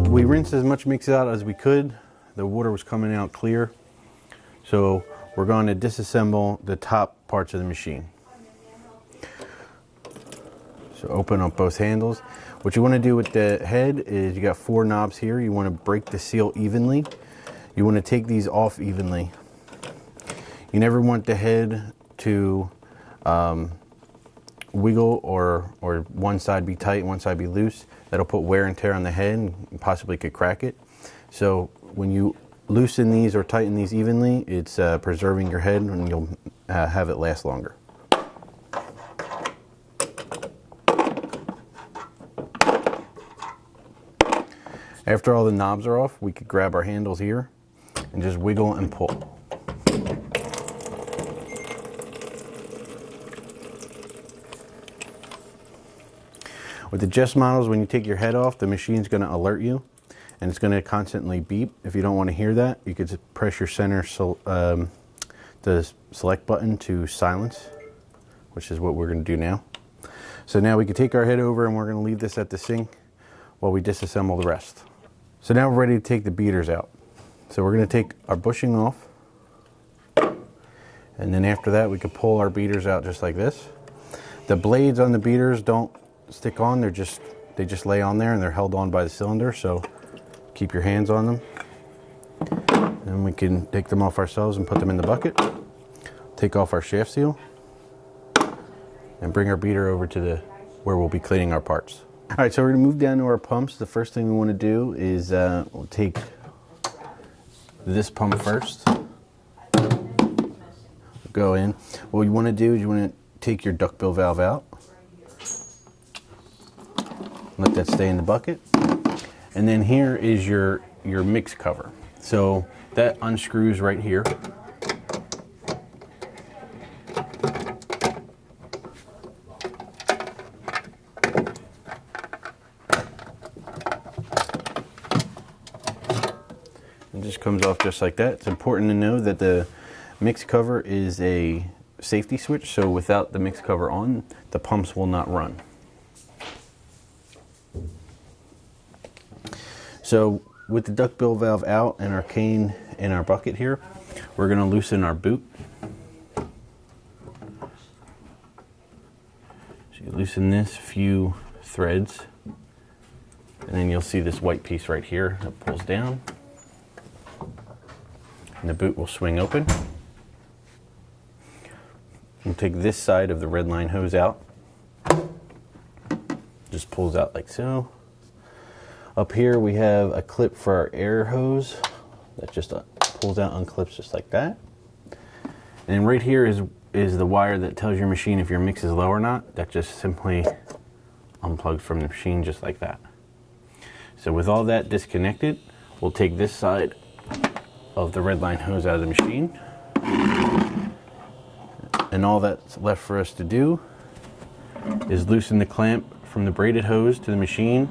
We rinsed as much mix out as we could. The water was coming out clear. So we're going to disassemble the top parts of the machine. So open up both handles. What you want to do with the head is you got 4 knobs here. You want to break the seal evenly. You want to take these off evenly. You never want the head to wiggle or one side be tight, one side be loose. That'll put wear and tear on the head and possibly could crack it. So when you loosen these or tighten these evenly, it's preserving your head and you'll have it last longer. After all the knobs are off, we could grab our handles here and just wiggle and pull. With the GES models, when you take your head off, the machine's going to alert you and it's going to constantly beep. If you don't want to hear that, you could press your center the select button to silence, which is what we're going to do now. So now we can take our head over and we're going to leave this at the sink while we disassemble the rest. So now we're ready to take the beaters out. So we're going to take our bushing off, and then after that we can pull our beaters out just like this. The blades on the beaters don't stick on, they just lay on there and they're held on by the cylinder, so keep your hands on them. And we can take them off ourselves and put them in the bucket. Take off our shaft seal and bring our beater over to where we'll be cleaning our parts. All right, so we're gonna move down to our pumps. The first thing we wanna do is we'll take this pump first. Go in. What you wanna do is you wanna take your duckbill valve out. Let that stay in the bucket. And then here is your mix cover. So that unscrews right here. It just comes off just like that. It's important to know that the mix cover is a safety switch, so without the mix cover on, the pumps will not run. So with the duckbill valve out and our cane in our bucket here, we're going to loosen our boot. So you loosen this few threads, and then you'll see this white piece right here that pulls down, and the boot will swing open. We'll take this side of the red line hose out. Just pulls out like so. Up here we have a clip for our air hose that just pulls out, unclips just like that. And right here is the wire that tells your machine if your mix is low or not. That just simply unplugs from the machine just like that. So with all that disconnected, we'll take this side of the red line hose out of the machine. And all that's left for us to do is loosen the clamp from the braided hose to the machine